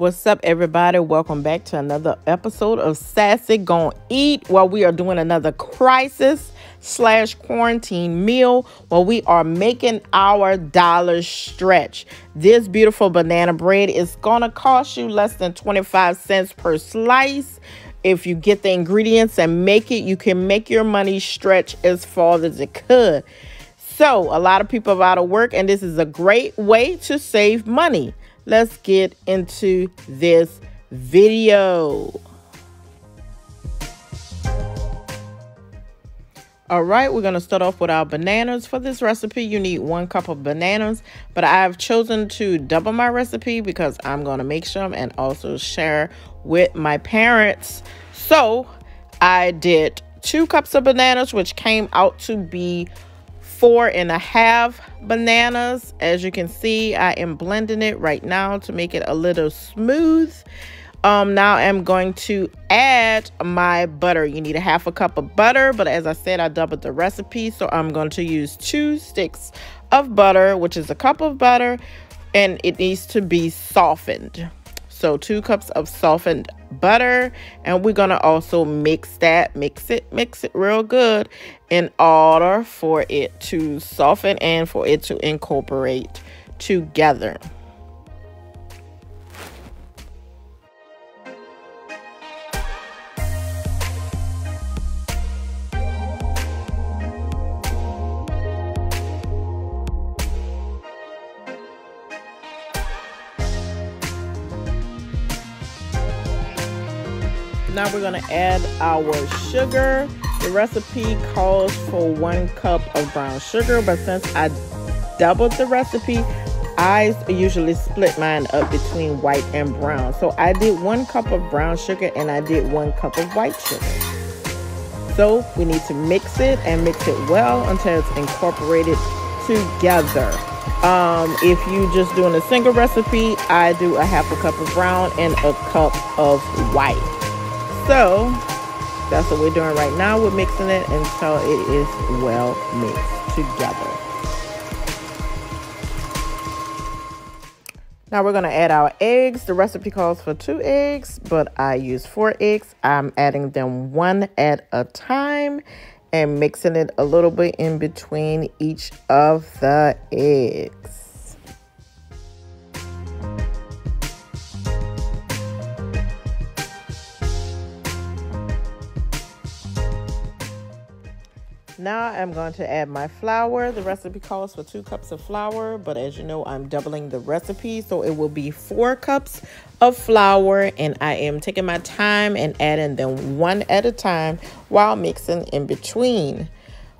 What's up, everybody? Welcome back to another episode of Sassy Gon' Eat, where we are doing another crisis/quarantine meal where we are making our dollar stretch. This beautiful banana bread is gonna cost you less than 25 cents per slice. If you get the ingredients and make it, you can make your money stretch as far as it could. So a lot of people are out of work, and this is a great way to save money. Let's get into this video. All right, we're going to start off with our bananas. For this recipe, you need 1 cup of bananas, but I've chosen to double my recipe because I'm going to make some and also share with my parents. So I did 2 cups of bananas, which came out to be 4.5 bananas. As you can see, I am blending it right now to make it a little smooth. Now I'm going to add my butter. You need 1/2 cup of butter, but as I said, I doubled the recipe, so I'm going to use 2 sticks of butter, which is 1 cup of butter, and it needs to be softened. So 2 cups of softened butter, and we're gonna also mix it real good in order for it to soften and for it to incorporate together. Now we're going to add our sugar. The recipe calls for 1 cup of brown sugar, but since I doubled the recipe, I usually split mine up between white and brown. So I did 1 cup of brown sugar and I did 1 cup of white sugar. So we need to mix it and mix it well until it's incorporated together. If you just doing a single recipe, I do 1/2 cup of brown and 1 cup of white. So that's what we're doing right now. We're mixing it until it is well mixed together. Now we're going to add our eggs. The recipe calls for 2 eggs, but I use 4 eggs. I'm adding them 1 at a time and mixing it a little bit in between each of the eggs. Now I'm going to add my flour. The recipe calls for 2 cups of flour, but as you know, I'm doubling the recipe, so it will be 4 cups of flour, and I am taking my time and adding them 1 at a time while mixing in between.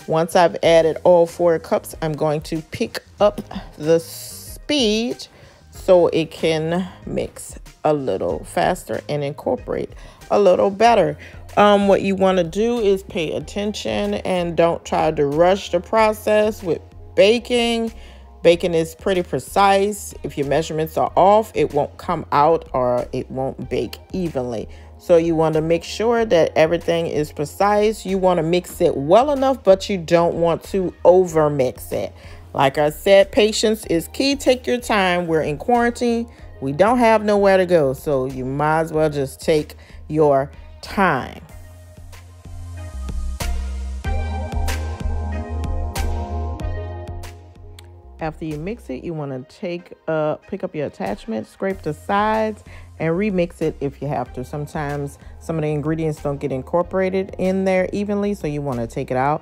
Once I've added all 4 cups, I'm going to pick up the speed so it can mix a little faster and incorporate a little better. What you want to do is pay attention and don't try to rush the process with baking. Baking is pretty precise. If your measurements are off, it won't come out or it won't bake evenly. So you want to make sure that everything is precise. You want to mix it well enough, but you don't want to over mix it. Like I said, patience is key. Take your time. We're in quarantine. We don't have nowhere to go. So you might as well just take your time. After you mix it, you want to pick up your attachment, scrape the sides, and remix it if you have to. Sometimes some of the ingredients don't get incorporated in there evenly, so you want to take it out.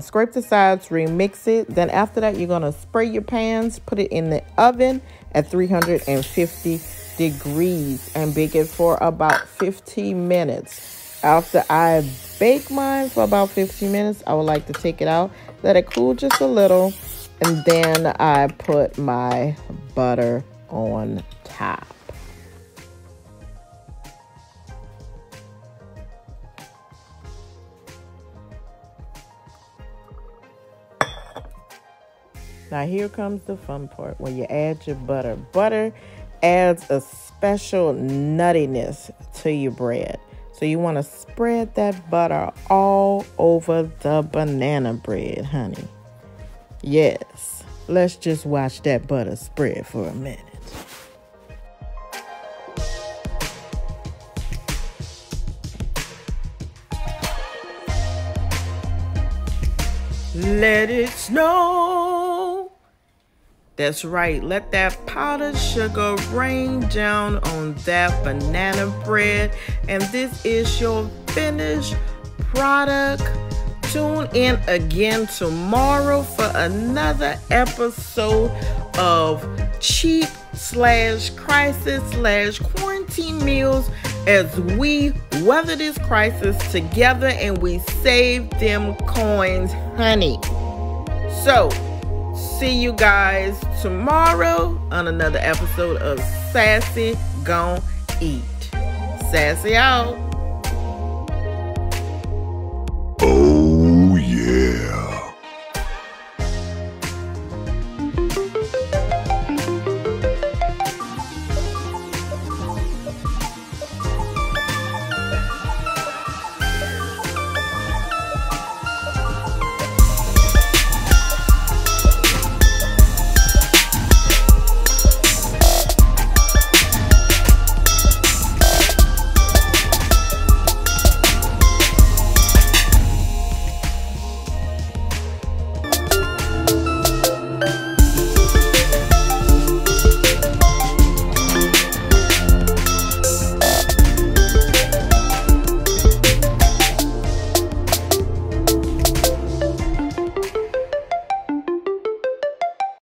Scrape the sides, remix it. Then after that, you're going to spray your pans, put it in the oven at 350 degrees and bake it for about 15 minutes. After I bake mine for about 15 minutes, I would like to take it out, let it cool just a little, and then I put my butter on top. Now here comes the fun part where you add your butter. Butter adds a special nuttiness to your bread. So you want to spread that butter all over the banana bread, honey. Yes, let's just watch that butter spread for a minute. let it snow. That's right. Let that powdered sugar rain down on that banana bread. And this is your finished product. Tune in again tomorrow for another episode of cheap /crisis/ quarantine meals as we weather this crisis together and we save them coins, honey. So, see you guys tomorrow on another episode of Sassy Gon' Eat. Sassy out.